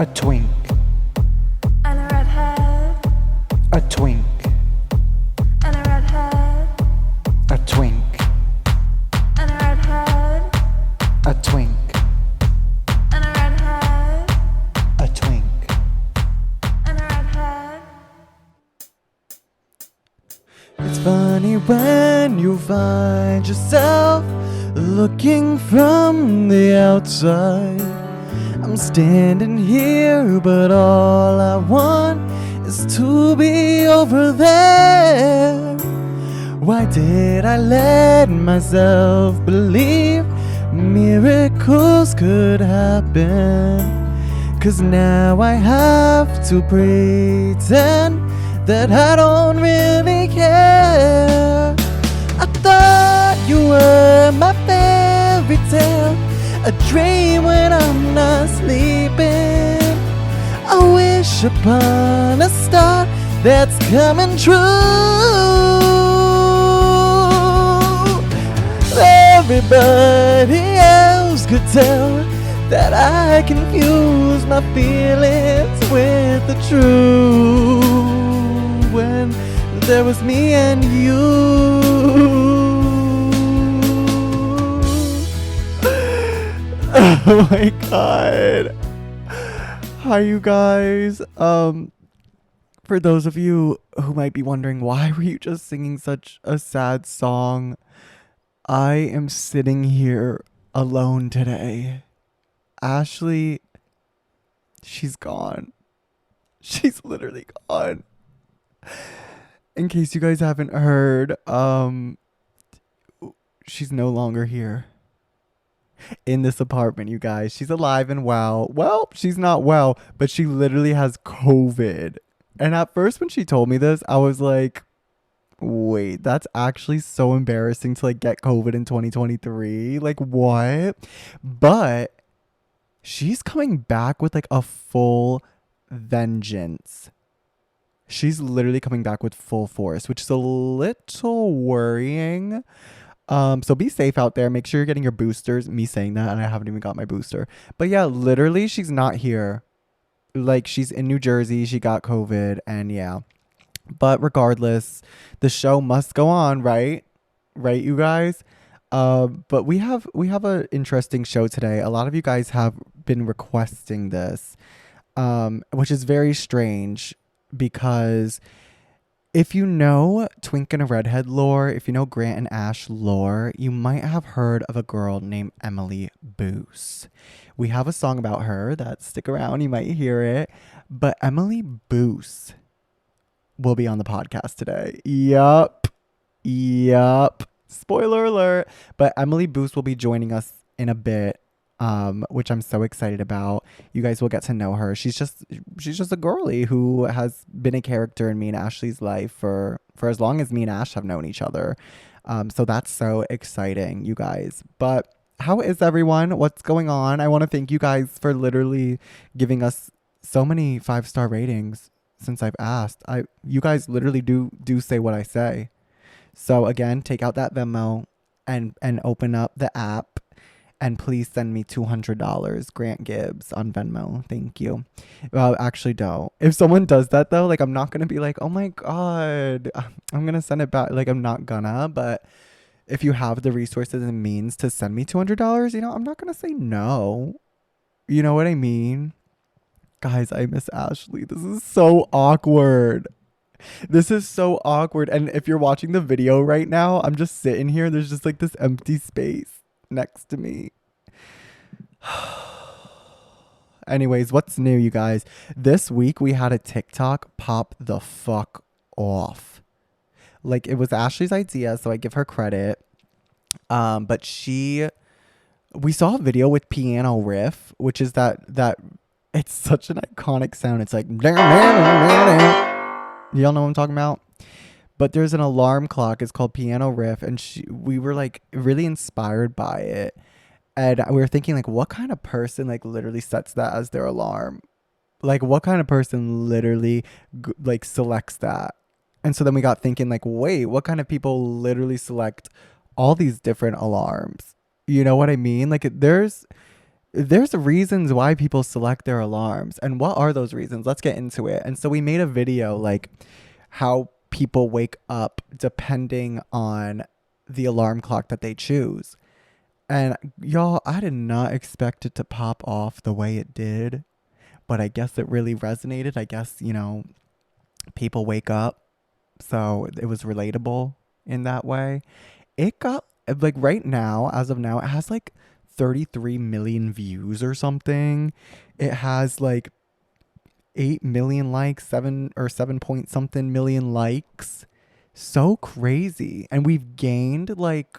A twink, and a redhead, a twink, and a redhead, a twink, and a redhead, a twink, and a redhead, a twink. and a redhead. It's funny when you find yourself looking from the outside. I'm standing here, but all I want is to be over there. Why did I let myself believe miracles could happen? 'Cause now I have to pretend that I don't really care. I thought you were my fairy tale, a dream when I'm not sleeping. I wish upon a star that's coming true. Everybody else could tell that I confuse my feelings with the truth when there was me and you. Oh my god. Hi you guys. For those of you who might be wondering, why were you just singing such a sad song? I am sitting here alone today. Ashley, she's gone. She's literally gone. In case you guys haven't heard, she's no longer here in this apartment, you guys. She's alive and well. Well, she's not well, but she literally has COVID. And at first when she told me this, I was like, wait, that's actually so embarrassing to like get COVID in 2023. Like what? But she's coming back with like a full vengeance. She's literally coming back with full force, which is a little worrying. So be safe out there. Make sure you're getting your boosters. Me saying that, and I haven't even got my booster. But yeah, literally, she's not here. Like, she's in New Jersey. She got COVID, and yeah. But regardless, the show must go on, right? Right, you guys? But we have an interesting show today. A lot of you guys have been requesting this, which is very strange because if you know Twink and a Redhead lore, if you know Grant and Ash lore, you might have heard of a girl named Emily Boose. We have a song about her that, stick around, you might hear it. But Emily Boose will be on the podcast today. Yup. Spoiler alert. But Emily Boose will be joining us in a bit, which I'm so excited about. You guys will get to know her. She's just a girly who has been a character in me and Ashley's life for as long as me and Ash have known each other. So that's so exciting, you guys. But how is everyone? What's going on? I want to thank you guys for literally giving us so many 5-star ratings since I've asked. You guys literally do say what I say. So again, take out that Venmo and open up the app. And please send me $200, Grant Gibbs, on Venmo. Thank you. Well, actually, don't. If someone does that, though, like, I'm not going to be like, oh, my God, I'm going to send it back. Like, I'm not gonna. But if you have the resources and means to send me $200, you know, I'm not going to say no. You know what I mean? Guys, I miss Ashley. This is so awkward. This is so awkward. And if you're watching the video right now, I'm just sitting here. There's just like this empty space next to me. Anyways, what's new, you guys? This week we had a TikTok pop the fuck off. Like, it was Ashley's idea, so I give her credit. But we saw a video with piano riff, which is that it's such an iconic sound. It's like, y'all know what I'm talking about? But there's an alarm clock. It's called Piano Riff. And we were like really inspired by it. And we were thinking, like, what kind of person like literally sets that as their alarm? Like, what kind of person literally like selects that? And so then we got thinking, like, wait, what kind of people literally select all these different alarms? You know what I mean? Like, there's there's reasons why people select their alarms. And what are those reasons? Let's get into it. And so we made a video like how people wake up depending on the alarm clock that they choose. And y'all, I did not expect it to pop off the way it did, but I guess it really resonated. I guess, people wake up, so it was relatable in that way. It got, like, right now, as of now, it has like 33 million views or something. It has like 8 million likes, 7 point something million likes. So crazy. And we've gained like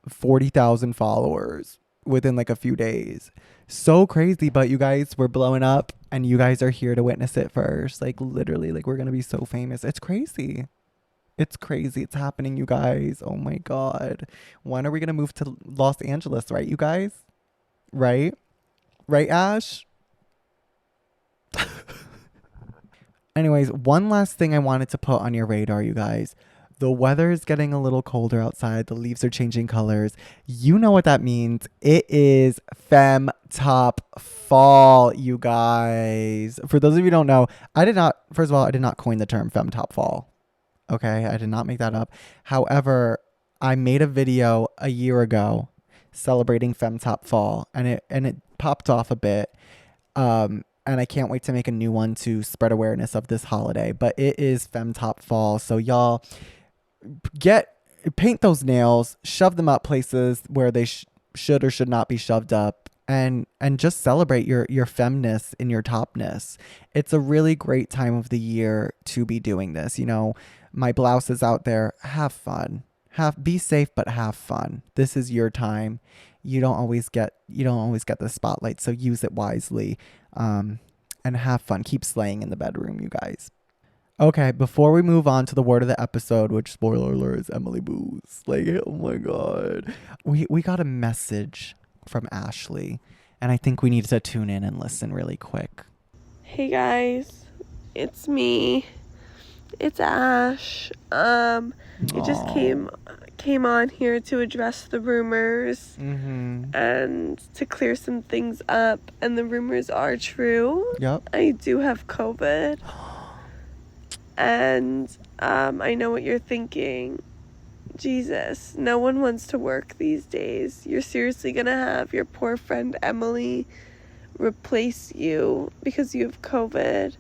40,000 followers within like a few days. So crazy. But you guys, we're blowing up and you guys are here to witness it first. Like literally, like we're going to be so famous. It's crazy. It's crazy. It's happening, you guys. Oh my God. When are we going to move to Los Angeles, right, you guys? Right? Right, Ash? Anyways, one last thing I wanted to put on your radar, you guys. The weather is getting a little colder outside. The leaves are changing colors. You know what that means. It is Fem Top Fall, you guys. For those of you who don't know, first of all, I did not coin the term Fem Top Fall. Okay, I did not make that up. However, I made a video a year ago celebrating Fem Top Fall, and it popped off a bit. And I can't wait to make a new one to spread awareness of this holiday. But it is Fem Top Fall, so y'all paint those nails, shove them up places where they should or should not be shoved up, and just celebrate your femness and your topness. It's a really great time of the year to be doing this. My blouses out there, have fun. Be safe, but have fun. This is your time. You don't always get the spotlight, so use it wisely. And have fun. Keep slaying in the bedroom, you guys. Okay, before we move on to the word of the episode, which, spoiler alert, is Emily Boose. Like, oh my God. We got a message from Ashley, and I think we need to tune in and listen really quick. Hey guys, it's me. It's Ash. It just came on here to address the rumors and to clear some things up. And the rumors are true. Yep. I do have COVID. And I know what you're thinking. Jesus, no one wants to work these days. You're seriously gonna have your poor friend Emily replace you because you have COVID.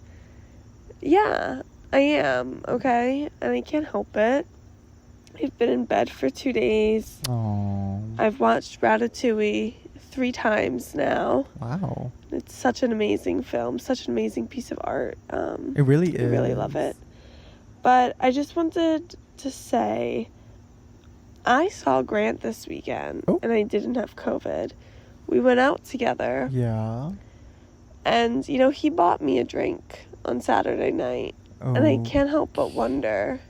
Yeah, I am, okay? And I can't help it. I've been in bed for 2 days. Oh. I've watched Ratatouille 3 times now. Wow. It's such an amazing film, such an amazing piece of art. It really is. I really love it. But I just wanted to say, I saw Grant this weekend, and I didn't have COVID. We went out together. Yeah. And, he bought me a drink on Saturday night. Oh. And I can't help but wonder,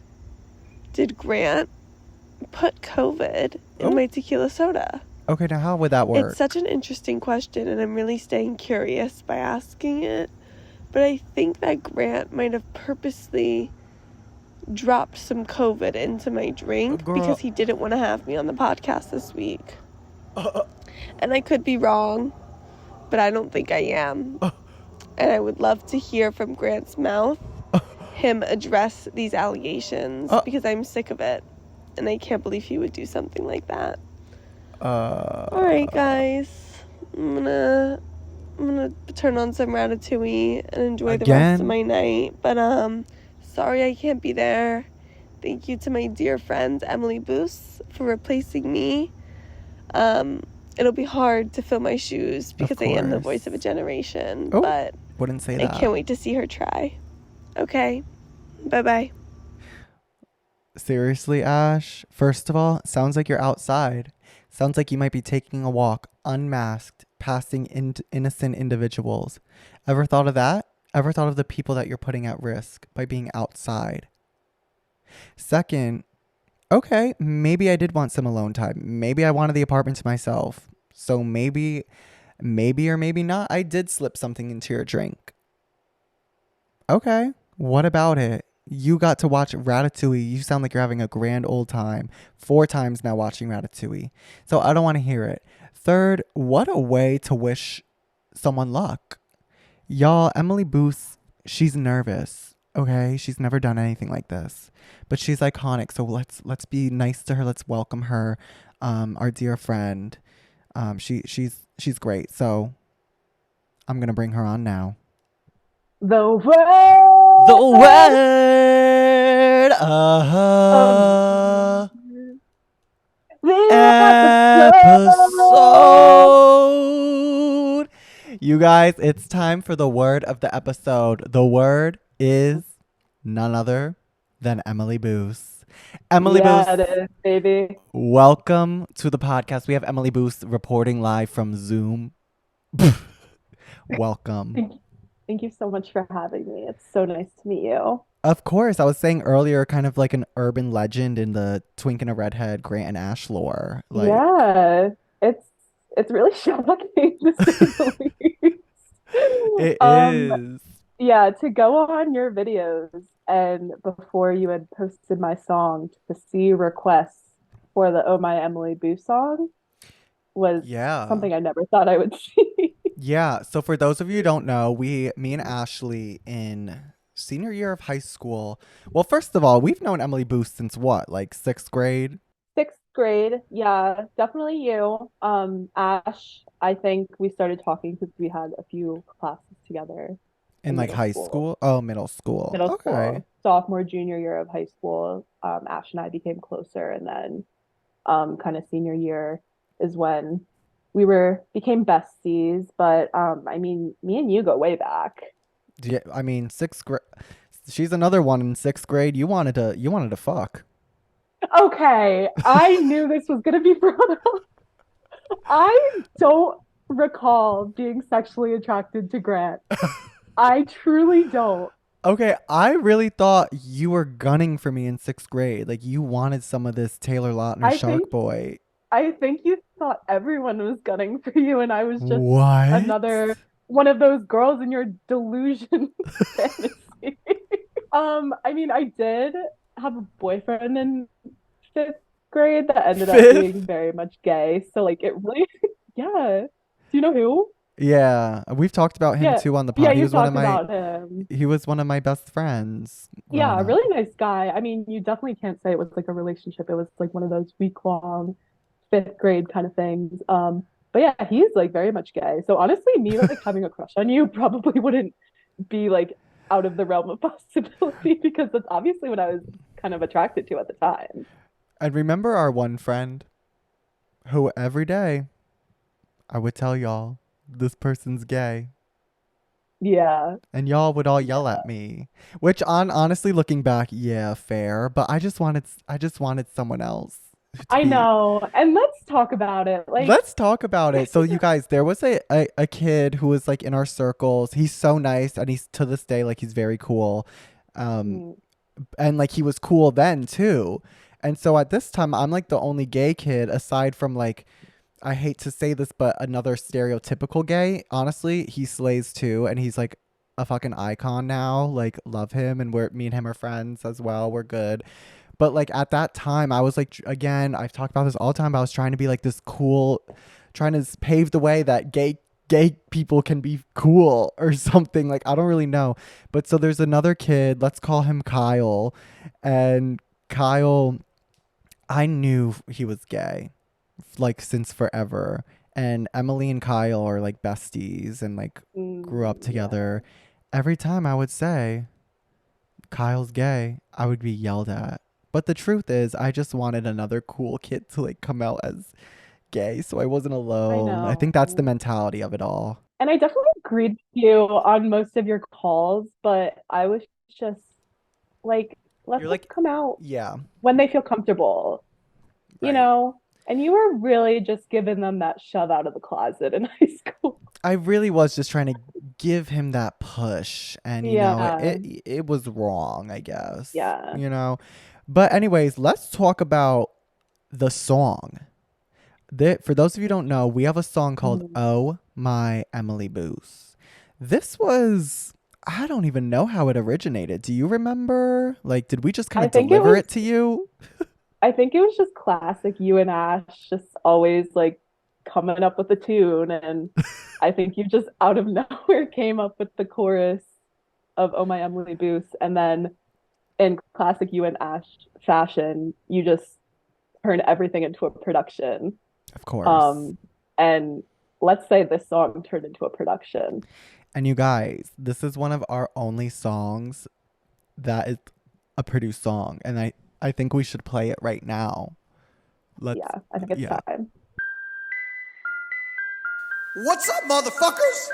did Grant put COVID in my tequila soda? Okay, now how would that work? It's such an interesting question, and I'm really staying curious by asking it. But I think that Grant might have purposely dropped some COVID into my drink because he didn't want to have me on the podcast this week. And I could be wrong, but I don't think I am. And I would love to hear from Grant's mouth him address these allegations because I'm sick of it. And I can't believe he would do something like that. All right, guys. I'm gonna turn on some Ratatouille and enjoy the rest of my night. But sorry I can't be there. Thank you to my dear friend Emily Boose for replacing me. It'll be hard to fill my shoes because I am the voice of a generation. But wouldn't say that. I can't wait to see her try. Okay. Bye-bye. Seriously, Ash? First of all, sounds like you're outside. Sounds like you might be taking a walk, unmasked, passing innocent individuals. Ever thought of that? Ever thought of the people that you're putting at risk by being outside? Second, okay, maybe I did want some alone time. Maybe I wanted the apartment to myself. So maybe or maybe not, I did slip something into your drink. Okay, what about it? You got to watch Ratatouille. You sound like you're having a grand old time. 4 times now watching Ratatouille. So I don't want to hear it. Third, what a way to wish someone luck. Y'all, Emily Boose, she's nervous. Okay, she's never done anything like this, but she's iconic. So let's be nice to her. Let's welcome her, our dear friend. She's great. So I'm gonna bring her on now. The word. The word. The Episode. You guys, it's time for the word of the episode. The word is none other than Emily Boose. Emily Yeah, Boose, it is, baby. welcome to the podcast. We have Emily Boose reporting live from Zoom. Welcome. Thank you so much for having me. It's so nice to meet you. Of course, I was saying earlier, kind of like an urban legend in the Twink and a Redhead, Grant and Ash lore. Like, Yeah, it's really shocking to say the least. it Um, is. yeah, to go on your videos and before you had posted my song to see requests for the Oh My Emily Boo song was Yeah. something I never thought I would see. Yeah. So for those of you who don't know, me and Ashley in senior year of high school. Well, first of all, we've known Emily Boose since what, like sixth grade? Sixth grade, yeah, definitely you. Ash, I think we started talking because we had a few classes together In in like middle high school. school? Oh, middle school. Middle Okay. school, sophomore, junior year of high school. Ash and I became closer, and then kind of senior year is when became besties. But I mean, me and you go way back. Yeah, I mean, sixth grade. She's another one in sixth grade. You wanted to fuck. Okay, I knew this was gonna be brought up. I don't recall being sexually attracted to Grant. I truly don't. Okay, I really thought you were gunning for me in sixth grade. Like you wanted some of this Taylor Lautner I Shark think Boy. I think you thought everyone was gunning for you, and I was just What? another one of those girls in your delusion fantasy. I mean, I did have a boyfriend in fifth grade that ended up being Fifth? very much gay. So like it really, yeah. Do you know who? Yeah, we've talked about him Yeah, too on the yeah, pod. you talked about him. He was one of my best friends growing Yeah, up. really nice guy. I mean, you definitely can't say it was like a relationship. It was like one of those week-long fifth grade kind of things. But yeah, he's like very much gay. So honestly, me like having a crush on you probably wouldn't be like out of the realm of possibility because that's obviously what I was kind of attracted to at the time. And remember our one friend who every day I would tell y'all this person's gay. Yeah. And y'all would all yell at me. Which honestly looking back, yeah, fair. But I just wanted someone else to I be. know. And let's talk about it. Like, Let's talk about it. So you guys, there was a kid who was like in our circles. He's so nice and he's to this day like he's very cool. mm, And like he was cool then too. And so at this time I'm like the only gay kid aside from like, I hate to say this, but another stereotypical gay. Honestly, he slays too, and he's like a fucking icon now. Like, love him, and me and him are friends as well. We're good. But like at that time, I was like, again, I've talked about this all the time. But I was trying to be like this cool, trying to pave the way that gay people can be cool or something. Like I don't really know. But so there's another kid. Let's call him Kyle, and Kyle, I knew he was gay like since forever, and Emily and Kyle are like besties and like grew up yeah. together. Every time I would say Kyle's gay, I would be yelled at. But the truth is I just wanted another cool kid to like come out as gay so I wasn't I alone. I think that's the know. mentality of it all. And I definitely agreed with you on most of your calls, but I was just like, let You're them like, come out yeah, when they feel comfortable, you right. know? And you were really just giving them that shove out of the closet in high school. I really was just trying to give him that push, and Yeah, it was wrong, I guess. yeah. But anyways, let's talk about the song. For those of you who don't know, we have a song called Mm. Oh My Emily Boose. This was, I don't even know how it originated. Do you remember? Like, did we just kind I of think it deliver was it to you? I think it was just classic you and Ash just always like coming up with a tune, and I think you just out of nowhere came up with the chorus of "Oh My Emily Boose," and then in classic you and Ash fashion, you just turn everything into a production. Of course. Um, and let's say this song turned into a production. And you guys, this is one of our only songs that is a produced song, and I think we should play it right now. Let's Yeah, I think it's yeah. time. What's up, motherfuckers?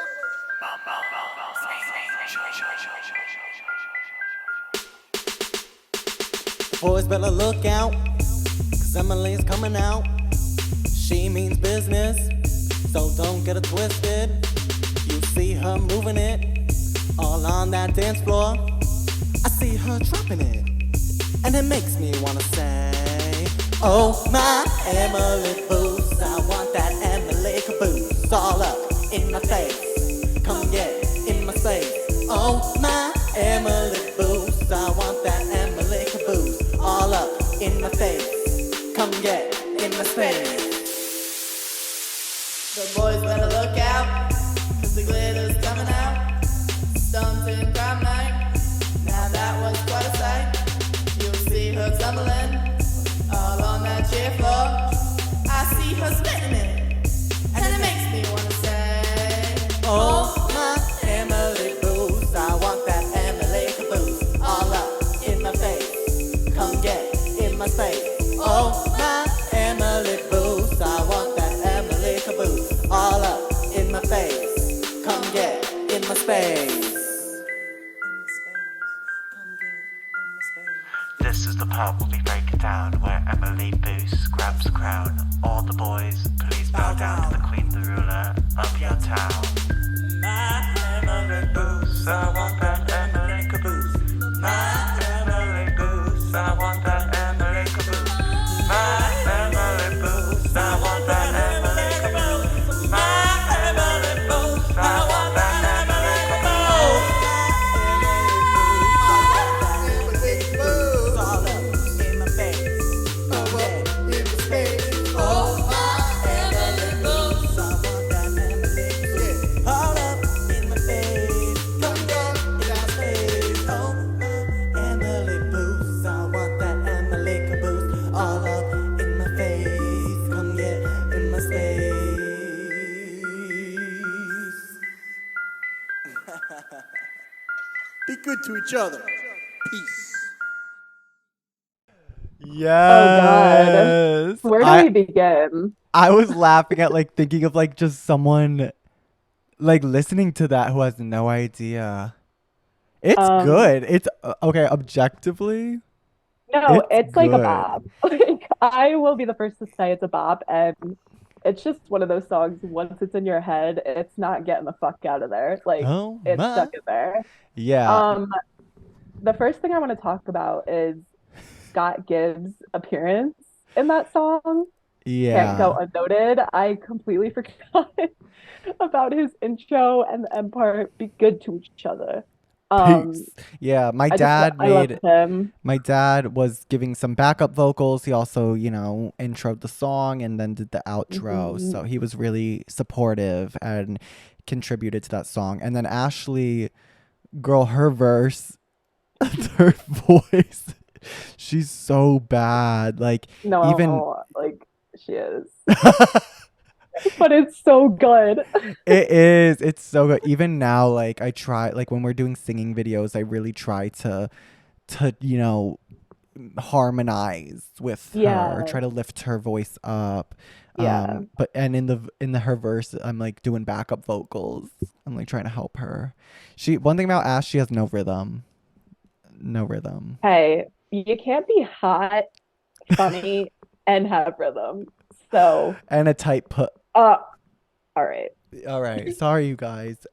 Boys better look out, cause Emily's coming out. She means business, so don't get it twisted. You see her moving it, all on that dance floor. I see her dropping it, and it makes me wanna say, oh my Emily Boose, I want that Emily caboose all up in my face. Come get in my space. Oh my Emily Boose, I want that Emily caboose all up in my face. Come get in my space. The boys better look out, cause the glitter's coming out. Stunting prom night, now that was quite a sight. You'll see her tumbling all on that chair floor. I see her spitting it, and it makes me wanna say, oh my Emily Boose, I want that Emily caboose all up in my face. Come get in my space. Oh my Emily Boose, I want that Emily caboose all up in my face. Come get in my space. This is the part where we break it down, where Emily Boose grabs the crown. All the boys, please bow down to the queen, the ruler of your town. My Emily Boose, I want that Emily caboose. My Emily Boose, I want that Emily caboose. My Emily Boose, I want that Emily caboose. My Emily Boose, I want that Emily caboose. All up in my face. Come get in my space. Oh my Emily Boose, I want that Emily caboose. All up in my face. Come get in my space. Oh my Emily Boose, I want that Emily caboose. All up in my face. Come get in my space. Be good to each other. Peace. Yes. Where do we begin? I was laughing at like thinking of like just someone like listening to that who has no idea. It's good. It's okay, objectively. No, it's like a good. bop. Like, I will be the first to say it's a bop, and it's just one of those songs. Once it's in your head, it's not getting the fuck out of there. Like, Oh it's my. stuck in there. Yeah. The first thing I want to talk about is Scott Gibbs' appearance in that song. Can't go Yeah. unnoted. I completely forgot about his intro and the end part. Be good to each other. Peace. Yeah, I love him. my dad was giving some backup vocals. He also, introed the song and then did the outro. Mhm. So he was really supportive and contributed to that song. And then Ashley, girl, her verse, her voice, she's so bad. Like No, even like she is, but it's so good. it is. It's so good. Even now, like I try, like when we're doing singing videos, I really try to harmonize with her, Yeah. try to lift her voice up. Yeah. But and in the her verse, I'm like doing backup vocals. I'm like trying to help her. One thing about Ash, she has no rhythm. No rhythm. Hey, you can't be hot, funny, and have rhythm. So, And a tight put. all right. All right. Sorry, you guys.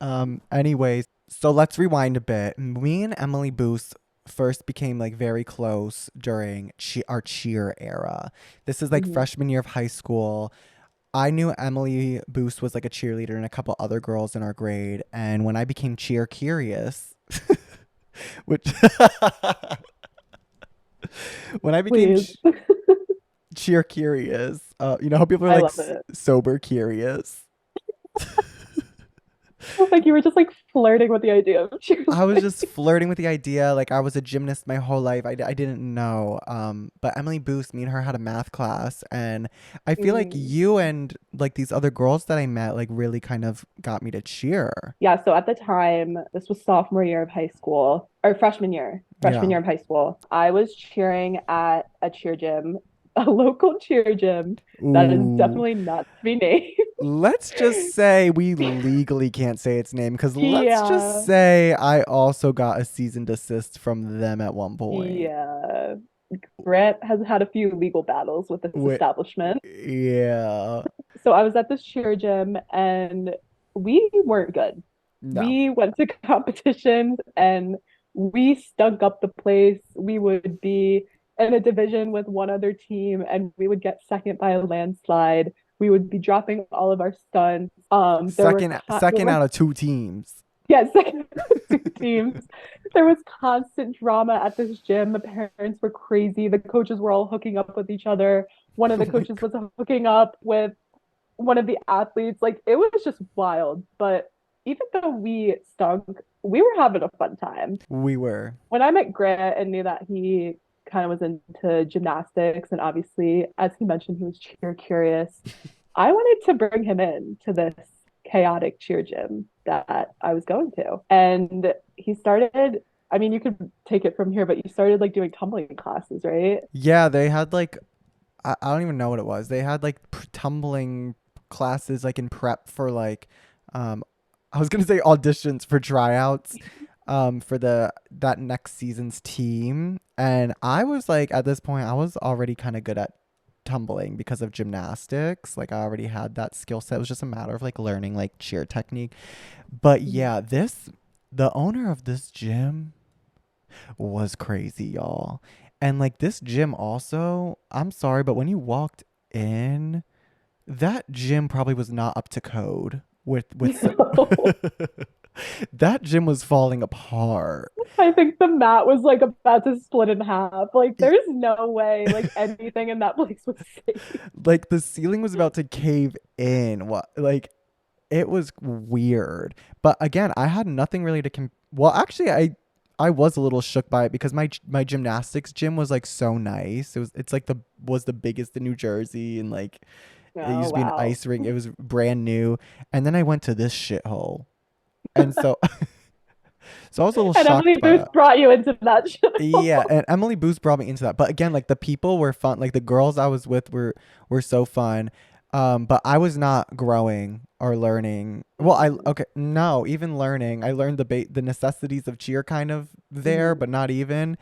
Anyways, so let's rewind a bit. Me and Emily Boose first became like very close during our cheer era. This is like Mhm. freshman year of high school. I knew Emily Boose was like a cheerleader and a couple other girls in our grade. And when I became cheer curious, which when I became Please. cheer curious. You know how people are I like love it. sober curious. Like you were just like flirting with the idea of I was cheerleading. just flirting with the idea. Like I was a gymnast my whole life. I didn't know. But Emily Boose, me and her had a math class, and I feel like Mm. you and like these other girls that I met like really kind of got me to cheer. Yeah, so at the time, this was sophomore year of high school or freshman Yeah. year of high school. I was cheering at a cheer gym, a local cheer gym that is Ooh. definitely not to be named. Let's just say we legally can't say its name because let's just Yeah, say I also got a cease and desist from them at one point. yeah. Grant has had a few legal battles with this Wait, establishment. yeah. So I was at this cheer gym and we weren't good. No. We went to competitions and we stunk up the place. We would be in a division with one other team and we would get second by a landslide. We would be dropping all of our stunts. There Second was out of two teams. yeah, second two teams. There was constant drama at this gym. The parents were crazy. The coaches were all hooking up with each other. One of Oh the my coaches was hooking up with one of the athletes. Like it was just wild. But even though we stunk, we were having a fun time. We were. When I met Grant and knew that he kind of was into gymnastics, and obviously, as he mentioned, he was cheer curious, I wanted to bring him in to this chaotic cheer gym that I was going to. And he started, I mean, you could take it from here, but you started like doing tumbling classes, right? Yeah, they had like I don't even know what it was. They had like tumbling classes like in prep for like um I was gonna say auditions for tryouts for the that next season's team. And I was like at this point I was already kind of good at tumbling because of gymnastics. Like I already had that skill set. It was just a matter of like learning like cheer technique. But Mhm. yeah, this the owner of this gym was crazy, y'all. And like this gym also, I'm sorry, but when you walked in, that gym probably was not up to code with No. that gym was falling apart. I think the mat was like about to split in half. Like, there's no way like anything in that place was safe. Like the ceiling was about to cave in. What like it was weird. But again, I had nothing really to well, actually I was a little shook by it because my gymnastics gym was like so nice. It's like the biggest in New Jersey, and like it used Oh, to be an wow. ice rink. It was brand new. And then I went to this shithole. And so so I was a little And Emily shocked by Booth that. brought you into that Yeah, show. and Emily Boose brought me into that. But again, like the people were fun. Like the girls I was with were so fun. But I was not growing or learning. Well, I Mhm. okay, no, even learning. I learned the necessities of cheer kind of there, Mhm. but not even.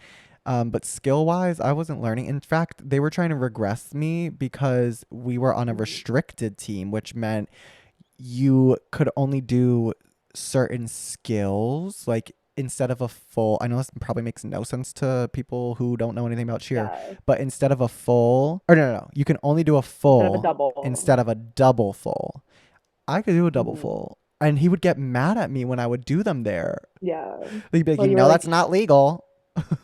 But skill wise, I wasn't learning. In fact, they were trying to regress me because we were on a Mhm. restricted team, which meant you could only do certain skills like instead of a full. I know this probably makes no sense to people who don't know anything about cheer, Yeah, but instead of a full, or no, you can only do a instead of a full double. instead of a double full. I could do a double Mhm. full, and he would get mad at me when I would do them there. Yeah. He'd be like, Well, you you know were that's like, not legal.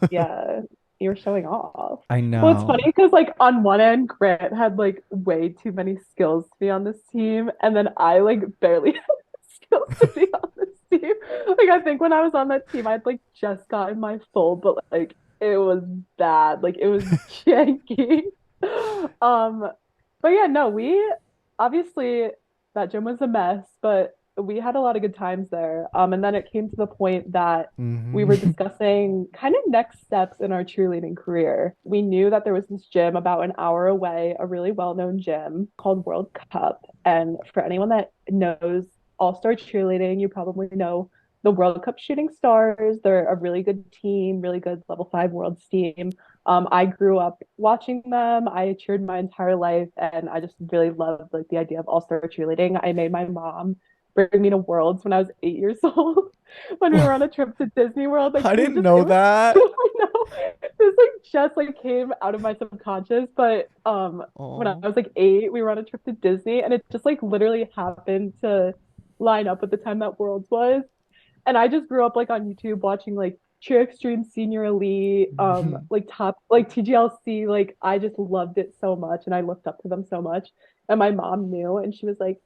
yeah, you were showing off. I Well, it's funny know. because like on one end, Grant had like way too many skills to be on this team, and then I like barely had skills to be on this team. Like I think when I was on that team, I'd like just gotten my full, but like it was bad. Like it was janky. Um, but yeah, no, we obviously that gym was a mess, but we had a lot of good times there. And then it came to the point that we were Hmm. discussing kind of next steps in our cheerleading career. We knew that there was this gym about an hour away, a really well-known gym called World Cup. And for anyone that knows all-star cheerleading, you probably know the World Cup Shooting Stars. They're a really good team, really good level five worlds team. I grew up watching them. I cheered my entire life, and I just really loved like the idea of all-star cheerleading. I made my mom bring me to Worlds when I was 8 years old. When we were on a trip to Disney World, like I it didn't just know it was that. I know this like just like came out of my subconscious. But when I Oh. was like 8, we were on a trip to Disney, and it just like literally happened to line up with the time that Worlds was. And I just grew up like on YouTube watching like Cheer Extreme Senior Elite, like top like TGLC, like I just loved it so much and I looked up to them so much. And my mom knew and she was like,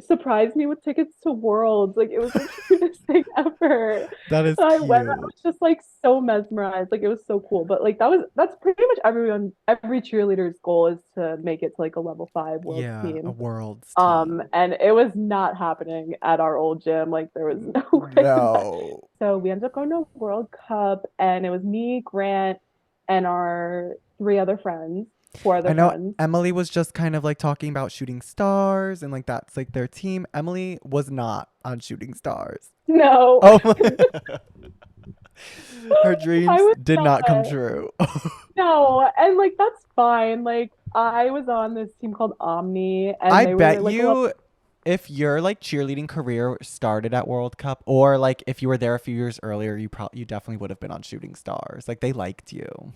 surprised me with tickets to Worlds. Like it was the cutest thing ever. That is And I cute. went, I was just like so mesmerized. Like it was so cool. But like that's pretty much every cheerleader's goal is to make it to like a level 5 world Yeah, a team. world's team. And it was not happening at our old gym. Like there was no way No. so we ended up going to World Cup and it was me, Grant, and our four other I know friends. Emily was just kind of like talking about Shooting Stars and like that's like their team. Emily was not on Shooting Stars. No. Oh my. Her I dreams was did not come not. true. No, and like that's fine. Like I was on this team called Omni, and I they were bet like you if your like cheerleading career started at World Cup or like if you were there a few years earlier, you definitely would have been on Shooting Stars. Like they liked you.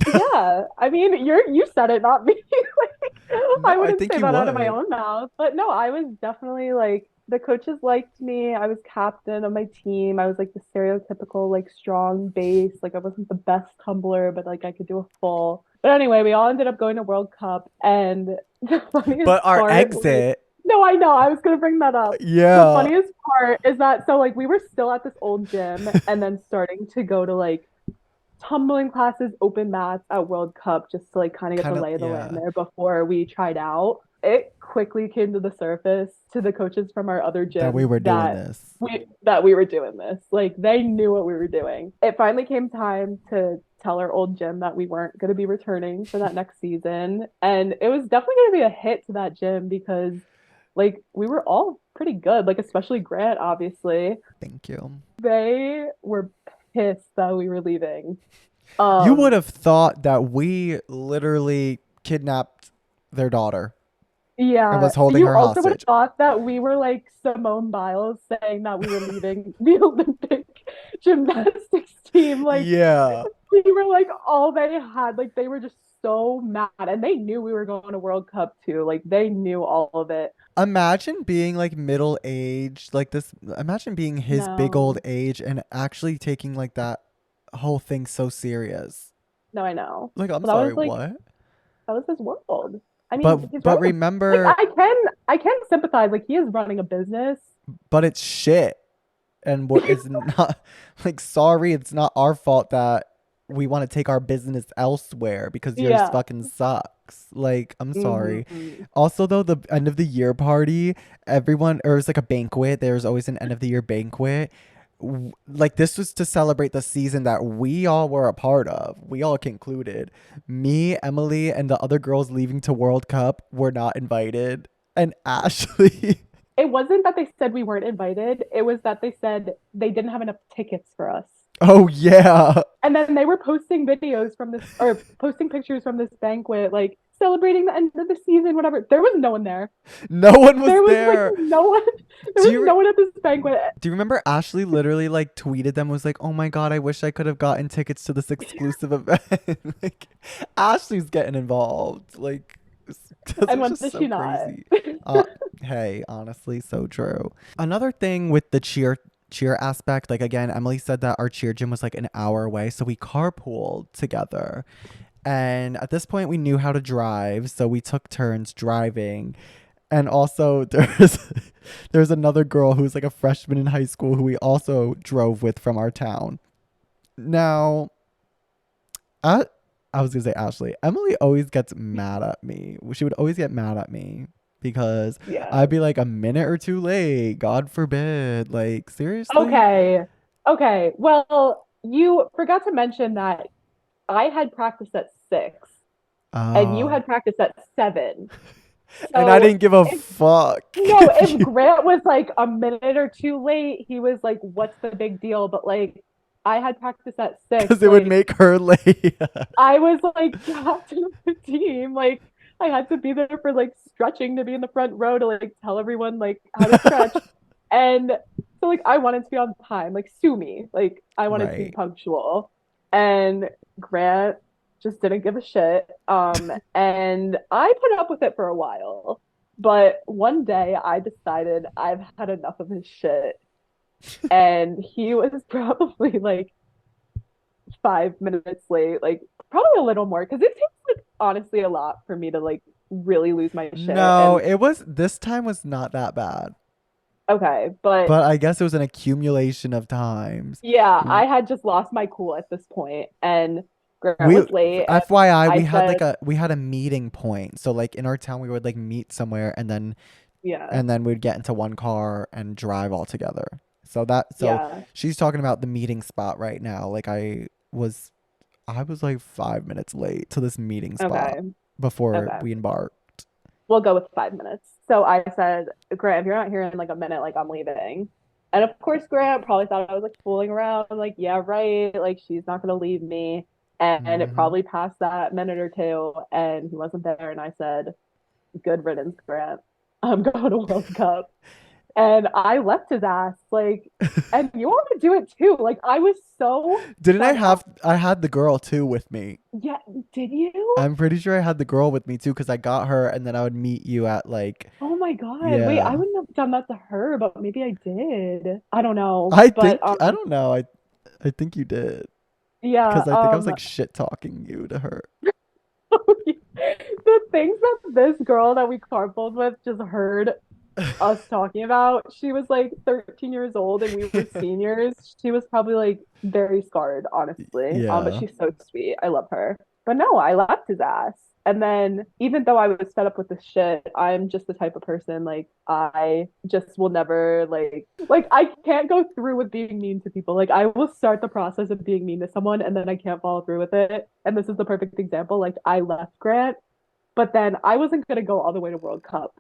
yeah. I mean, you said it, not me. Like, I No, I wouldn't think say you that out of my would. own mouth, but no, I was definitely like the coaches liked me. I was captain of my team. I was like the stereotypical like strong base. Like I wasn't the best tumbler, but like I could do a full. But anyway, we all ended up going to World Cup, and the funniest But our part was exit, no, I know. I was gonna bring that up. The yeah, funniest part is that so like we were still at this old gym and then starting to go to like tumbling classes, open mats at World Cup just to like kind of get kind the of lay of the land yeah. there before we tried out. It quickly came to the surface to the coaches from our other That we gyms were doing this. we were doing this. Like they knew what we were doing. It finally came time to tell our old gym that we weren't going to be returning for that next season. And it was definitely going to be a hit to that gym because like we were all pretty good, like especially Grant, obviously. Thank you. They were pissed that we were leaving. You would Um, have thought that we literally kidnapped their daughter and yeah, was holding you her also would have hostage. thought that we were like Simone Biles saying that we were leaving the Olympic gymnastics team. Like Yeah. we were like all they had. Like they were just so mad, and they knew we were going to World Cup too. Like they knew all of it. Imagine being like middle aged, like this. Imagine being his big old No, age and actually taking like that whole thing so serious. no, I know. Like, I'm But that sorry, was like what? that was his world. I mean, he's But running a like remember, I can sympathize. Like he is running a business. but it's shit. And what is not like sorry, it's not our fault that we want to take our business elsewhere because yours Yeah. fucking sucks. Like, I'm sorry. Hmm. Also though, the end of the year party, everyone or it's like a banquet, there's always an end of the year banquet. Like this was to celebrate the season that we all were a part of. We all concluded. Me, Emily, and the other girls leaving to World Cup were not invited. And Ashley. It wasn't that they said we weren't invited. It was that they said they didn't have enough tickets for us. Oh yeah. And then they were posting videos from this or posting pictures from this banquet, like celebrating the end of the season, whatever. There was no one there. No one was There was there. like no one. There Do was you no one at this banquet. Do you remember Ashley literally like tweeted them was like, "Oh my god, I wish I could have gotten tickets to this exclusive event." Like Ashley's getting involved. Like And it's when just did so she not? crazy. Hey, honestly, so true. Another thing with the cheer aspect, like again, Emily said that our cheer gym was like an hour away, so we carpooled together. And at this point we knew how to drive, so we took turns driving. And also there's another girl who's like a freshman in high school who we also drove with from our town. Now, I was gonna say Ashley. Emily always gets mad at me. She would always get mad at me because Yeah. I'd be like a minute or two late. God forbid. Like seriously? Okay. Okay. Well, you forgot to mention that I had practice at 6 and you Oh, had practice at 7. and I So didn't give a if fuck. no, if Grant was like a minute or two late, he was like, "What's the big deal?" But like, I had practice at 6. Because it would Like, make her late. I was like captain of the team. Like, I had to be there for like stretching to be in the front row to like tell everyone like how to stretch. And so like I wanted to be on time. Like, sue me. Like, I wanted to be Right. punctual. And Grant just didn't give a shit. And I put up with it for a while. But one day I decided I've had enough of his shit. and he was probably like 5 minutes late, like probably a little more because it takes like honestly a lot for me to like really lose my shit. No, And it was this time was not that bad. okay, but But I guess it was an accumulation of times. yeah, W- I had just lost my cool at this point, and Grant We was late, and FYI, I said, we had a meeting point. So like in our town we would like meet somewhere yeah, and then we'd get into one car and drive all together. So yeah, she's talking about the meeting spot right now. Like I was like 5 minutes late to this meeting spot okay, before okay. we embarked. We'll go with 5 minutes. So I said, Grant, if you're not here in like a minute, like I'm leaving. And of course, Grant probably thought I was like fooling around, like, yeah, right, like she's not gonna leave me. And it Hmm. probably passed that minute or two, and he wasn't there. And I said, good riddance, Grant. I'm going to World Cup. And I left his ass, like, and you want to do it too. Like, I was so Didn't fed up. I had the girl too with me. Yeah, did you? I'm pretty sure I had the girl with me too because I got her and then I would meet you at like, Oh my God. Wait, I yeah. wouldn't have done that to her, but maybe I did. I don't know. I But think I don't know. I think you did yeah, because I think I was like shit talking you to her. the things that this girl that we carpooled with just heard us talking about, she was like 13 years old and we were seniors. She was probably like very scarred, honestly. But Yeah. she's so sweet. I love her. But no, I left his ass. And then even though I was fed up with this shit, I'm just the type of person like I just will never like I can't go through with being mean to people. Like I will start the process of being mean to someone and then I can't follow through with it. And this is the perfect example. Like I left Grant, but then I wasn't gonna go all the way to World Cup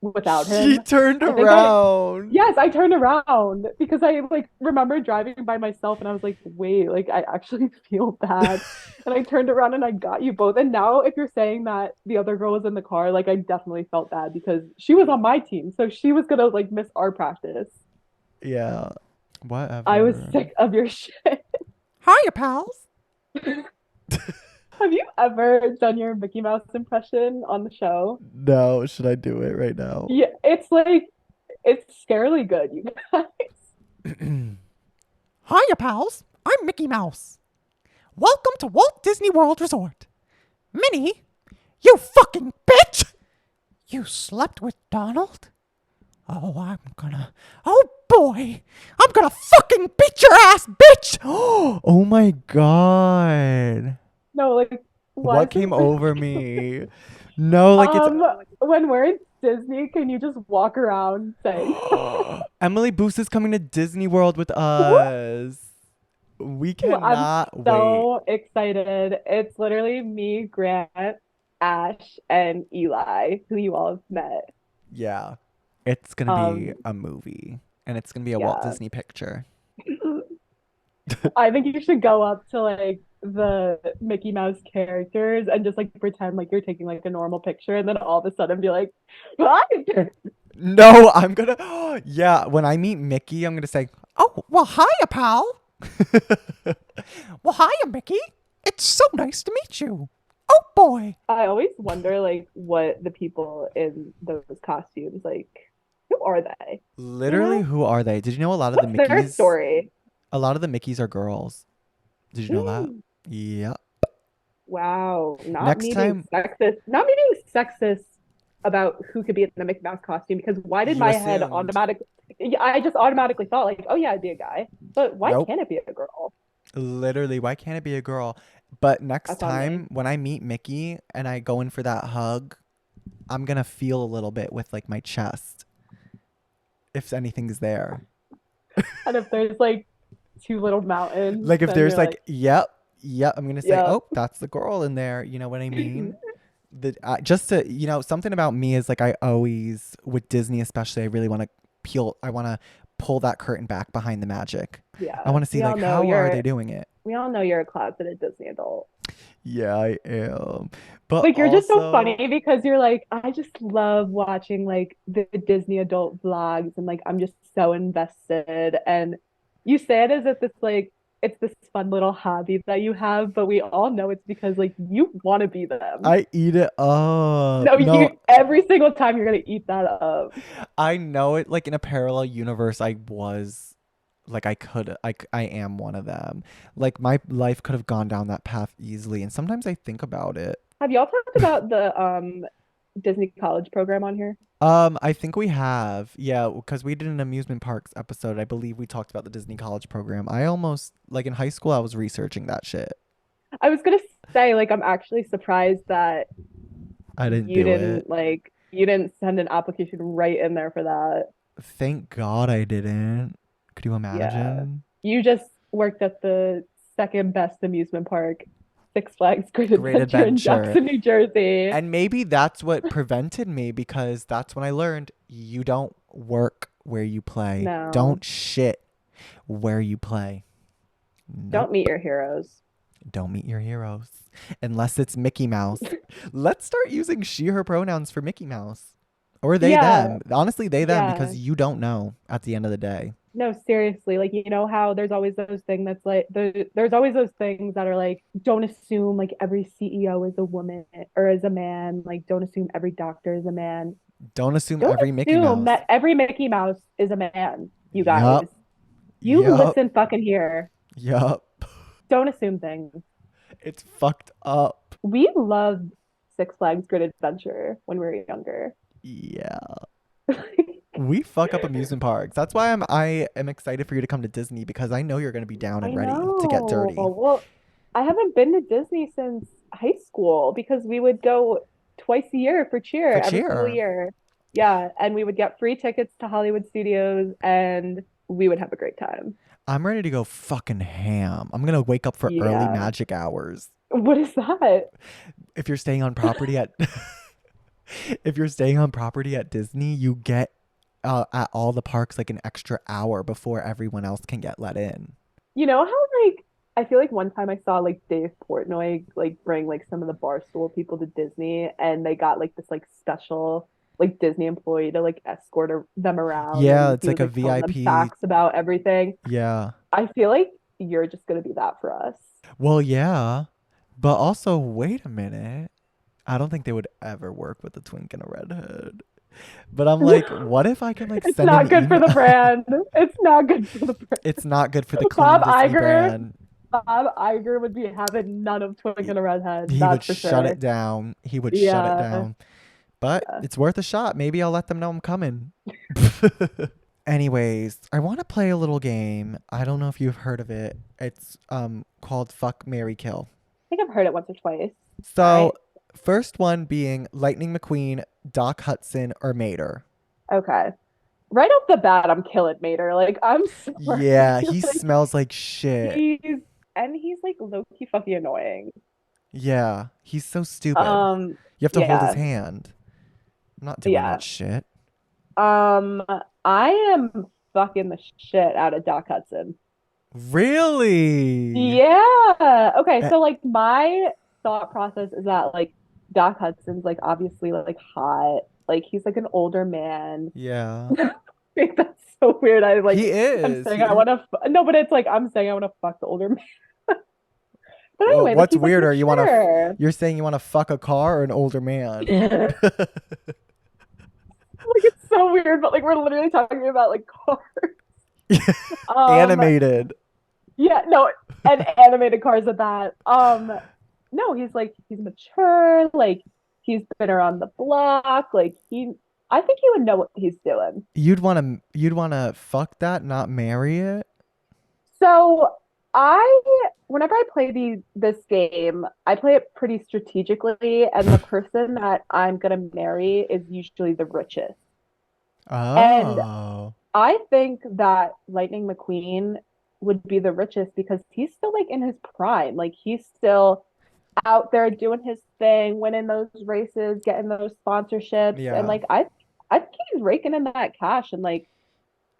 without She him. turned I think I around. Yes, I turned around because I like remember driving by myself and I was like, wait, like I actually feel bad. And I turned around and I got you both. And now if you're saying that the other girl was in the car, like I definitely felt bad because she was on my team. So she was gonna like miss our practice. Yeah. I was Whatever. sick of your shit. Hiya, pals. Have you ever done your Mickey Mouse impression on the show? No, should I do it right now? Yeah, it's like it's scarily good, you guys. Hiya, pals. I'm Mickey Mouse. Welcome to Walt Disney World Resort. Minnie, you fucking bitch! You slept with Donald? Oh, Oh boy! I'm gonna fucking beat your ass, bitch! Oh my god. No, like why What is came it over me? No, like it's when we're in Disney, can you just walk around saying Emily Boose is coming to Disney World with Woo! us. We I'm cannot wait. so excited. It's literally me, Grant, Ash, and Eli, who you all have met. Yeah. It's gonna be Um, a movie. And it's gonna be a Walt yeah. Disney picture. I think you should go up to like the Mickey Mouse characters and just like pretend like you're taking like a normal picture and then all of a sudden be like, "Hi!" No, I'm gonna yeah, when I meet Mickey, I'm gonna say, Oh, well, hiya, pal. Well, hiya, Mickey. It's so nice to meet you. Oh boy. I always wonder like what the people in those costumes like who are they? You literally, know? who are they? Did you know a lot of the What's their Mickeys? story? A lot of the Mickeys are girls. Did you know that? Mm, Yep. wow, Next time, not me being sexist about who could be in the Mickey Mouse costume because why did you my head assumed. automatically yeah, I just automatically thought like, oh yeah, it'd be a guy. But why Nope. can't it be a girl? Literally, why can't it be a girl? But next That's on me. time when I meet Mickey and I go in for that hug, I'm gonna feel a little bit with like my chest if anything's there. And if there's like two little mountains, Like if then there's you're like, yep, I'm gonna say, yeah. oh, that's the girl in there. You know what I mean? Just to something about me is like I always with Disney especially I really want to I want to pull that curtain back behind the magic. I Yeah. want to see like how are they doing it. We all know you're a closeted Disney adult. Yeah, I am. But Like you're just so also, funny because you're like, I just love watching like the Disney adult vlogs and like I'm just so invested. And you say it as if it's like it's this fun little hobby that you have, but we all know it's because like you want to be them. I eat it up. No, No, you every single time you're gonna eat that up. I know it like in a parallel universe I was like I am one of them. Like my life could have gone down that path easily, and sometimes I think about it. Have y'all talked about the Disney college program on here? I think we have, yeah, because we did an amusement parks episode. I believe we talked about the Disney College program. I almost, like in high school, I was researching that shit. I was gonna say, like, I'm actually surprised that I didn't do it. you didn't send an application right in there for that. Thank God I didn't. Could you Yeah. imagine? You just worked at the second best amusement park, Six Flags Great Great Adventure in adventure. Jackson, New Jersey. And maybe that's what prevented me, because that's when I learned you don't work where you play. No. Don't shit where you play. Nope. Don't meet your heroes. Don't meet your heroes. Unless it's Mickey Mouse. Let's start using she, her pronouns for Mickey Mouse. Or they, Yeah. them. Honestly, they, them, Yeah. because you don't know at the end of the day. No, seriously. Like, you know how there's always those things that's like there's always those things that are like, don't assume like every CEO is a woman or is a man. Like, don't assume every doctor is a man. Don't assume Don't every Mickey assume Mouse. that every Mickey Mouse is a man, you guys. Yup. You Yup. listen fucking here. Yup. Don't assume things. It's fucked up. We loved Six Flags Great Adventure when we were younger. Yeah. We fuck up amusement parks. That's why I am excited for you to come to Disney, because I know you're going to be down and I ready know. to get dirty. Well, I haven't been to Disney since high school because we would go twice a year for cheer, For every single cheer. year. Yeah, and we would get free tickets to Hollywood Studios and we would have a great time. I'm ready to go fucking ham. I'm going to wake up for early Yeah. magic hours. What is that? If you're staying on property at if you're staying on property at Disney, you get at all the parks like an extra hour before everyone else can get let in. You know how like I feel like one time I saw like Dave Portnoy like bring like some of the Barstool people to Disney and they got like this like special like Disney employee to like escort them around. Yeah, and it's he like was, a telling them VIP. facts about everything. Yeah. I feel like you're just gonna be that for us. Well, yeah. But also, wait a minute. I don't think they would ever work with a Twink and a Redhead. But I'm like, what if I can like It's send not an good for email? the brand. It's not good for the brand. It's not good for the clean Bob Disney Iger. brand. Bob Iger would be having none of Twink and a Redhead. He That's would for shut sure. it down. He would shut it Yeah. down. But Yeah. it's worth a shot. Maybe I'll let them know I'm coming. Anyways, I want to play a little game. I don't know if you've heard of it. It's called Fuck, Marry, Kill. I think I've heard it once or twice. So, Right. first one being Lightning McQueen, Doc Hudson, or Mater. Okay. Right off the bat, I'm killing Mater. Like, I'm sorry. Yeah, he Like, smells like shit. he's like low-key fucking annoying. Yeah, he's so stupid. You have to hold yeah. his hand. I'm not doing Yeah. that shit. I am fucking the shit out of Doc Hudson. Really? Yeah. Okay, Eh. so like my thought process is that like Doc Hudson's like obviously like hot. Like he's like an older man. Yeah. Like, that's so weird. I'm He is. saying He- I want to no, but it's like I'm saying I want to fuck the older man. But Well, anyway, like, what's he's, like, weirder? You want to? mature. You're saying you want to fuck a car or an older man? Like it's so weird, but like we're literally talking about like cars. Animated. Yeah, no, and animated cars at that. No, he's mature, like he's been around the block, like I think he would know what he's doing. You'd want to fuck that, not marry it. So whenever I play this game, I play it pretty strategically, and the person that I'm gonna marry is usually the richest. Oh. I think that Lightning McQueen would be the richest because he's still like in his prime. Like he's still out there doing his thing, winning those races, getting those sponsorships. Yeah. And like I think he's raking in that cash and like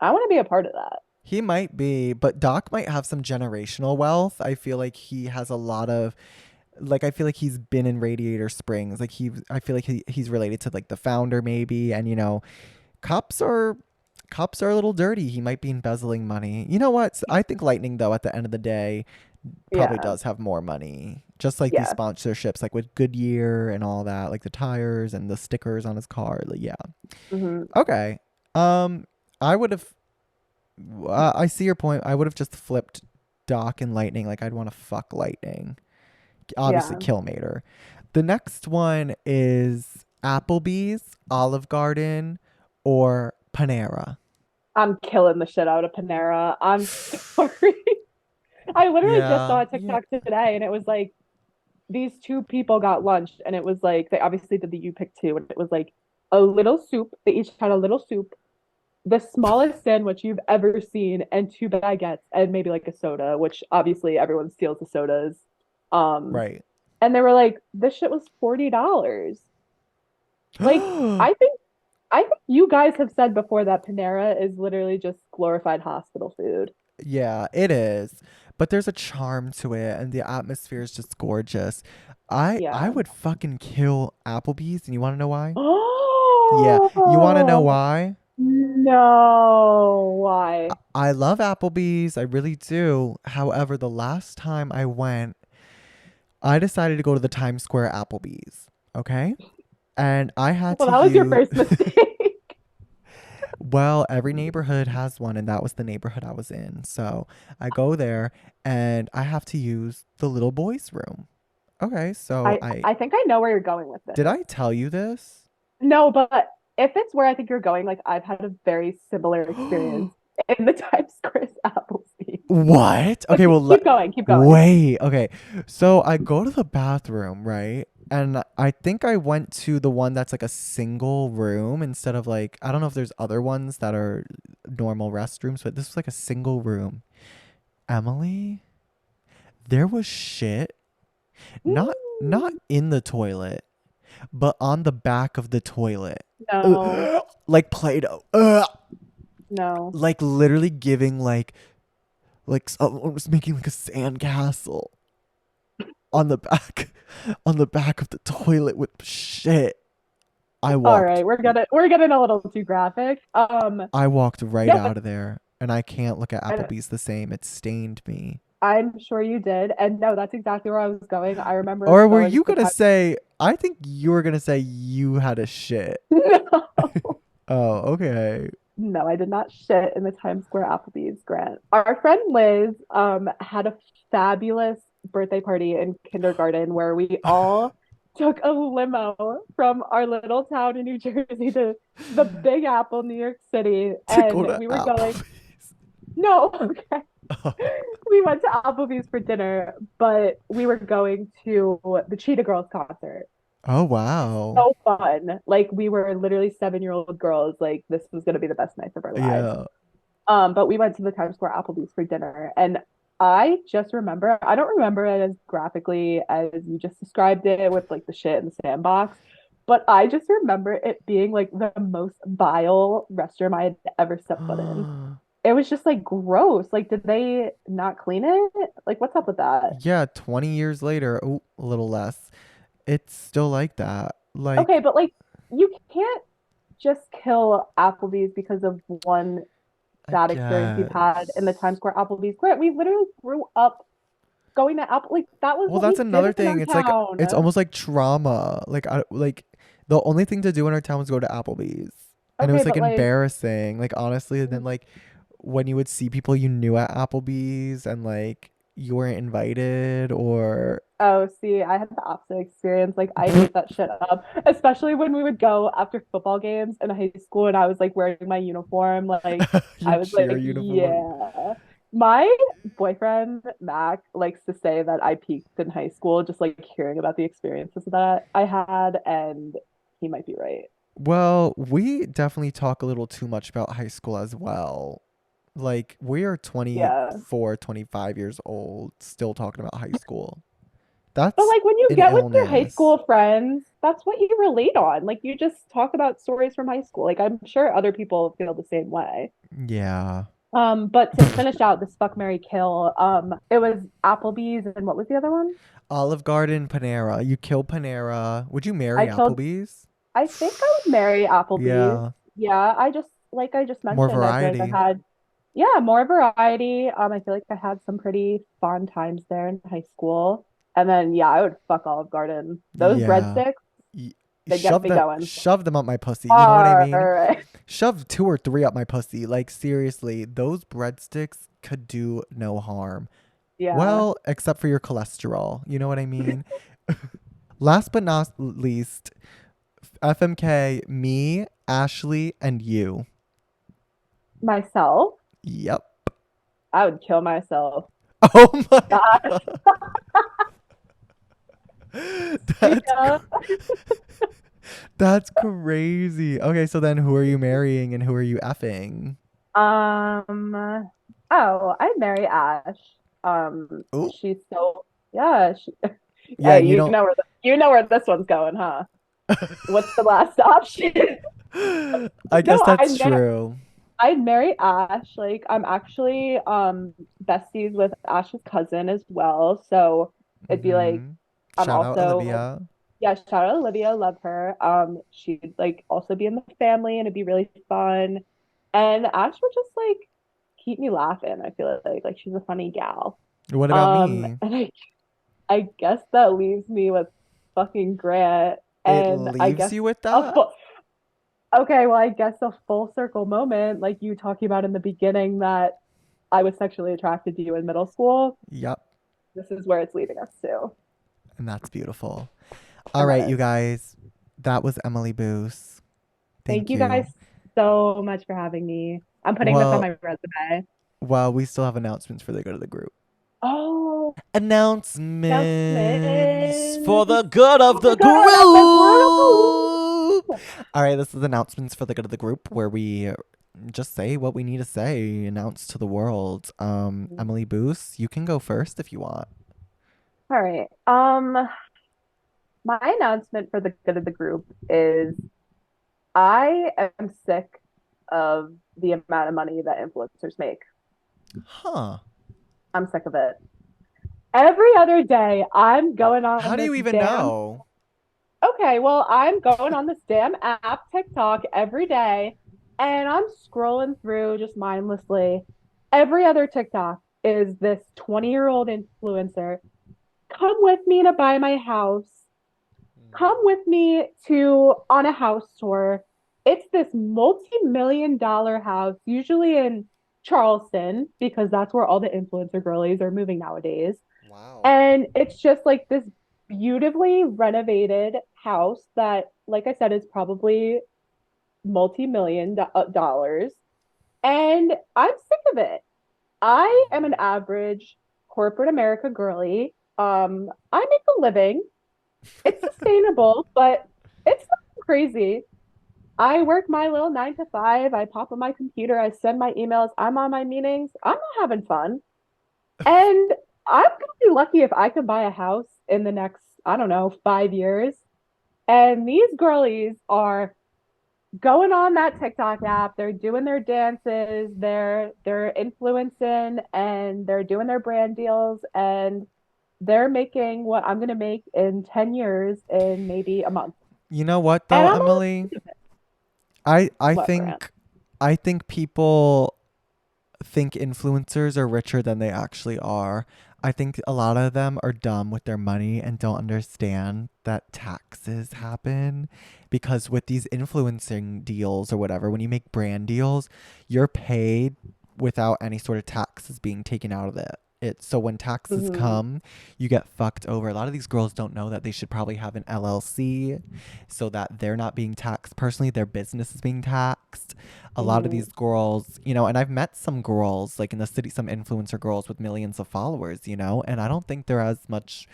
I want to be a part of that. He might be, but Doc might have some generational wealth. I feel like he has a lot of, like, I feel like he's been in Radiator Springs. Like I feel like he's related to like the founder maybe. And you know, cops are a little dirty. He might be embezzling money. You know what? I think Lightning though, at the end of the day, probably Yeah. does have more money. Just like these Yeah. sponsorships, like with Goodyear and all that, like the tires and the stickers on his car. Like, yeah. Mhm. Okay. I would have I see your point. I would have just flipped Doc and Lightning. Like I'd want to fuck Lightning. Obviously, Yeah. kill Mater. The next one is Applebee's, Olive Garden, or Panera. I'm killing the shit out of Panera. I'm sorry. I literally just saw Yeah. a TikTok today and it was like these two people got lunch and it was like they obviously did the you pick two and it was like a little soup. They each had a little soup, the smallest sandwich you've ever seen, and two baguettes and maybe like a soda, which obviously everyone steals the sodas. Um, Right. and they were like, this shit was $40. Like, I think I think you guys have said before that Panera is literally just glorified hospital food. Yeah, it is. But there's a charm to it and the atmosphere is just gorgeous. I Yeah. would fucking kill Applebee's and you want to know why? Yeah, you want to know Oh, why? no. Why? I love Applebee's, I really do. However, the last time I went, I decided to go to the Times Square Applebee's, okay? And I had Well, to that was your use first mistake. well, every neighborhood has one, and that was the neighborhood I was in. So I go there and I have to use the little boys' room. Okay, so I think I know where you're going with did this. I tell you this? No, but if it's where I think you're going, like I've had a very similar experience in the Times Square Applebee's. What? But Okay, well, keep going, keep going. wait. Okay, so I go to the bathroom, right? And I think I went to the one that's like a single room instead of like, I don't know if there's other ones that are normal restrooms, but this was like a single room. Emily, there was shit not in the toilet, but on the back of the toilet. No, Like Play-Doh. no. Like literally giving like someone was making like a sandcastle on the back on the back of the toilet with shit. I All walked right, we're getting a little too graphic. I walked right No, out of there and I can't look at but Applebee's the same. It stained me. I'm sure you did. And no, that's exactly where I was going. I remember Or were going you to gonna say I think you were gonna say you had a shit. No. Oh, okay. No, I did not shit in the Times Square Applebee's, Grant. Our friend Liz had a fabulous birthday party in kindergarten where we all took a limo from our little town in New Jersey to the Big Apple, New York City, To go and to we were going. Applebee's. No, okay. Oh, We went to Applebee's for dinner, but we were going to the Cheetah Girls concert. oh wow. So fun. Like we were literally 7-year-old girls. Like this was gonna be the best night of our lives. Yeah. But we went to the Times Square Applebee's for dinner, and I just remember, I don't remember it as graphically as you just described it with like the shit in the sandbox, but I just remember it being like the most vile restroom I had ever stepped foot in. It was just like gross. Like, did they not clean it? Like, what's up with that? Yeah, 20 years later, oh, a little less. It's still like that. Okay, Like, but like, you can't just kill Applebee's because of one I bad experience you've had in the guess. Times Square Applebee's. Grant, we literally grew up going to Apple. Like that was Well, what we that's did another in our thing. It's like it's town. almost like trauma. Like the only thing to do in our town was go to Applebee's. And it Okay, was like but like, embarrassing. Like honestly, and then like when you would see people you knew at Applebee's and like you weren't invited or oh, see, I had the opposite experience. Like, I ate that shit up, especially when we would go after football games in high school and I was like wearing my uniform. Like, your I was cheer like, uniform. yeah. My boyfriend, Mac, likes to say that I peaked in high school, just like hearing about the experiences that I had, and he might be right. Well, we definitely talk a little too much about high school as well. Like, we are Yeah. 24, 25 years old, still talking about high school. But That's like when you an get with your high illness. school friends, that's what you relate on. Like you just talk about stories from high school. Like I'm sure other people feel the same way. Yeah. But to finish out this fuck Mary kill, it was Applebee's and what was the other one? Olive Garden, Panera. You kill Panera. Would you marry I killed Applebee's? I think I would marry Applebee's. Yeah. Yeah, I just like I just More mentioned, I feel like I variety. had yeah, more variety. I feel like I had some pretty fun times there in high school. And then yeah, I would fuck Olive Garden. Those Yeah. breadsticks, Y- They get me going. shove them up my pussy. You know what I mean? Alright. Shove 2 or 3 up my pussy. Like, seriously, those breadsticks could do no harm. Yeah. Well, except for your cholesterol. You know what I mean? Last but not least, FMK, me, Ashley, and you. Myself, Yep. I would kill myself. Oh my God. That's Yeah. that's crazy. Okay, so then who are you marrying and who are you effing? I'd marry Ash. Ooh. She's so yeah. Yeah, Hey, you don't. you know where this one's going, huh? What's the last option? I guess No, that's true. I'd marry Ash. Like I'm actually besties with Ash's cousin as well. So it'd be like Mhm. I'm Shout out also Olivia. yeah, shout out Olivia, love her. She'd like also be in the family and it'd be really fun. And Ash would just like keep me laughing. I feel like she's a funny gal. What about me? And I guess that leaves me with fucking Grant. It And I leaves guess you with a that? full okay, well, I guess a full circle moment, like you talking about in the beginning that I was sexually attracted to you in middle school. Yep. This is where it's leading us to. And that's beautiful. All And that right, you is. guys. That was Emily Boose. Thank Thank you guys you. so much for having me. I'm putting this on Well, my resume. we still have announcements for the good of the group. Oh, Announcements for announcements the good for of the the good of the group. group. All right, this is announcements for the good of the group where we just say what we need to say, announce to the world. Emily Boose, you can go first if you want. All right. My announcement for the good of the group is I am sick of the amount of money that influencers make. Huh. I'm sick of it. Every other day, I'm going on How do this you even damn. know? Okay, well, I'm going on this damn app, TikTok, every day, and I'm scrolling through just mindlessly. Every other TikTok is this 20-year-old influencer. Come with me to buy my house. Come with me to on a house tour. It's this multi-million dollar house, usually in Charleston, because that's where all the influencer girlies are moving nowadays. Wow. And it's just like this beautifully renovated house that, like I said, is probably multi-million dollars. And I'm sick of it. I am an average corporate America girly. I make a living. It's sustainable, but it's not crazy. I work my little 9 to 5. I pop on my computer. I send my emails. I'm on my meetings. I'm not having fun. And I'm gonna be lucky if I can buy a house in the next, I don't know, 5 years. And these girlies are going on that TikTok app. They're doing their dances, they're influencing and they're doing their brand deals and they're making what I'm gonna make in 10 years in maybe a month. You know what And though, I'm all Emily? I what, Grant? think people think influencers are richer than they actually are. I think a lot of them are dumb with their money and don't understand that taxes happen because with these influencing deals or whatever, when you make brand deals, you're paid without any sort of taxes being taken out of it. So when taxes Mhm. come, you get fucked over. A lot of these girls don't know that they should probably have an LLC so that they're not being taxed. Personally, their business is being taxed. A lot of Mhm. these girls, and I've met some girls like in the city, some influencer girls with millions of followers, and I don't think they're as much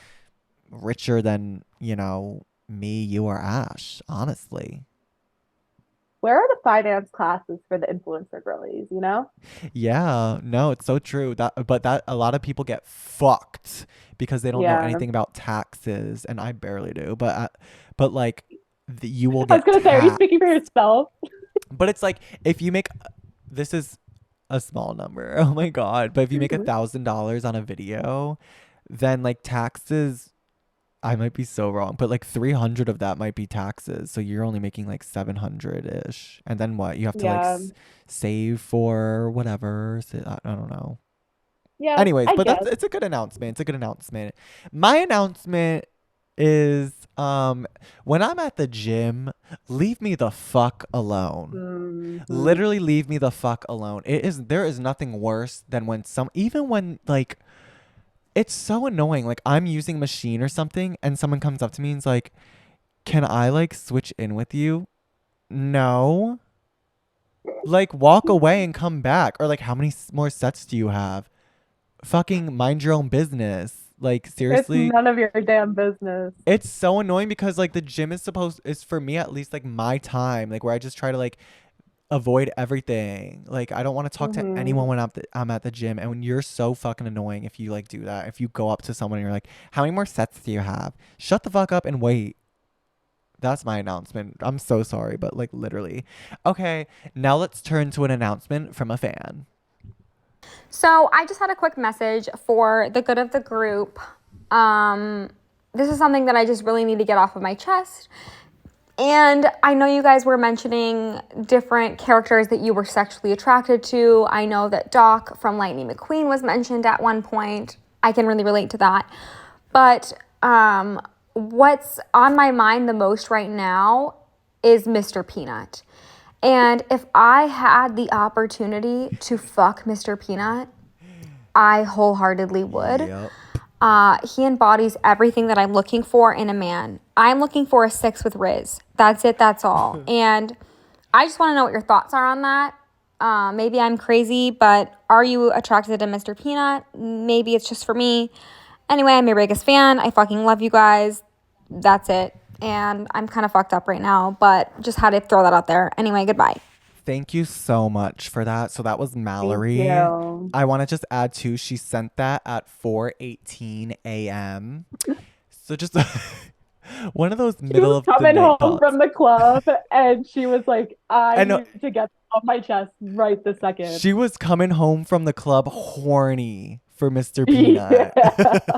richer than, me, you, or Ash, honestly. Where are the finance classes for the influencer girlies, you know? Yeah, no, it's so true. But a lot of people get fucked because they don't know Yeah. anything about taxes, and I barely do. But like, you will I was get gonna say, are you taxed. speaking for yourself? But it's like if you make, this is a small number. Oh my God! But if you make $1,000 on a video, then like taxes. I might be so wrong, but like 300 of that might be taxes. So you're only making like 700-ish. And then what? You have to like Yeah. save for whatever. So, I don't know. Yeah, Anyways, I but guess. it's a good announcement. It's a good announcement. My announcement is when I'm at the gym, leave me the fuck alone. Literally leave me the fuck alone. There is nothing worse than when even when like it's so annoying. Like I'm using a machine or something and someone comes up to me and's like, "Can I like switch in with you?" No. Like walk away and come back. Or like how many more sets do you have? Fucking mind your own business. Like seriously. It's none of your damn business. It's so annoying because like the gym is for me at least like my time, like where I just try to like avoid everything. Like I don't want to talk to anyone when I'm at the gym. And when you're so fucking annoying if you like do that. If you go up to someone and you're like, "How many more sets do you have?" Shut the fuck up and wait. That's my announcement. I'm so sorry, but like literally. Okay, now let's turn to an announcement from a fan. So I just had a quick message for the good of the group. This is something that I just really need to get off of my chest. And I know you guys were mentioning different characters that you were sexually attracted to. I know that Doc from Lightning McQueen was mentioned at one point. I can really relate to that. But what's on my mind the most right now is Mr. Peanut. And if I had the opportunity to fuck Mr. Peanut, I wholeheartedly would. Yep. He embodies everything that I'm looking for in a man. I'm looking for a 6 with Riz. That's it. That's all. And I just want to know what your thoughts are on that. Maybe I'm crazy, but are you attracted to Mr. Peanut? Maybe it's just for me. Anyway, I'm your biggest fan. I fucking love you guys. That's it. And I'm kind of fucked up right now, but just had to throw that out there. Anyway, goodbye. Thank you so much for that. So that was Mallory. Thank you. I want to just add too, she sent that at 4:18 a.m. So just one of those middle of the coming night home thoughts. from the club and she was like, I know. need to get off my chest right this second. She was coming home from the club horny for Mr. Peanut. Yeah.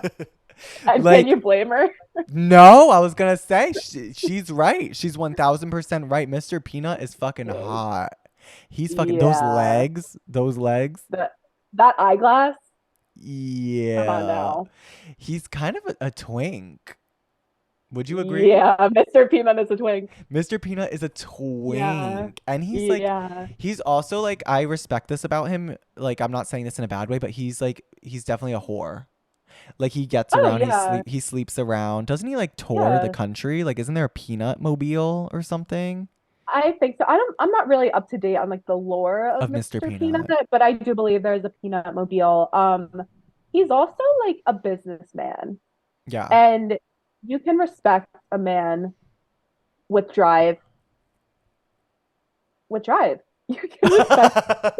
And Like- can you blame her? No, I was gonna say she's right. She's 1000% right. Mr. Peanut is fucking hot. He's fucking Yeah. those legs. That eyeglass? Yeah. Come on now. He's kind of a twink. Would you agree? Yeah, Mr. Peanut is a twink. Mr. Peanut is a twink. Yeah. And he's like, Yeah. he's also like, I respect this about him. Like, I'm not saying this in a bad way, but he's definitely a whore. Like he gets around, yeah. he sleeps around. Doesn't he like tour the Yeah. country? Like, isn't there a peanut mobile or something? I think so. I'm not really up to date on like the lore of Mr. Mr. Peanut. Peanut, but I do believe there's a peanut mobile. He's also like a businessman. Yeah. And you can respect a man with drive. With drive. You can respect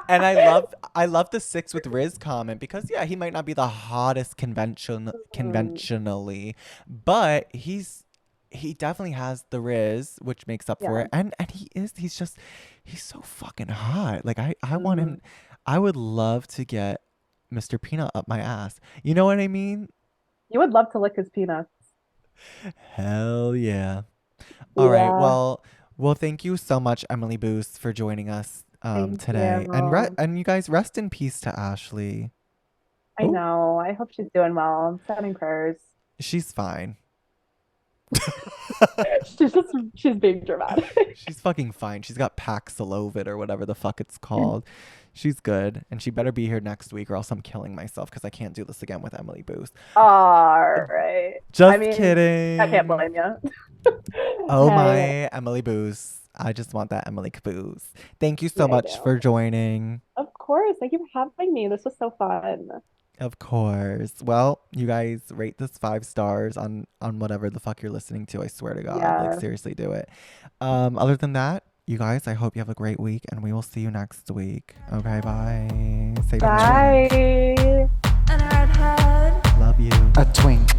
And I love the 6 with Riz comment because yeah, he might not be the hottest conventionally, but he definitely has the Riz, which makes up for it. And he's so fucking hot. Like I want him. I would love to get Mr. Peanut up my ass. You know what I mean? You would love to lick his peanuts. Hell yeah. All right. Yeah. Well, thank you so much, Emily Boose, for joining us Thank today. you. And you guys, rest in peace to Ashley. I know. I hope she's doing well. I'm sending prayers. She's fine. She's being dramatic. She's fucking fine. She's got Paxlovid or whatever the fuck it's called. She's good. And she better be here next week or else I'm killing myself because I can't do this again with Emily Boose. All right. Just kidding. I can't blame you. Oh Hey. my Emily Boose. I just want that Emily Caboose. Thank you so Yeah, I much do. for joining. Of course. Thank you for having me. This was so fun. Of course. Well, you guys rate this 5 stars on whatever the fuck you're listening to. I swear to God. Yeah. Like seriously do it. Other than that, you guys, I hope you have a great week and we will see you next week. Okay, bye. Say bye. Bye. And a redhead. Love you. A twink.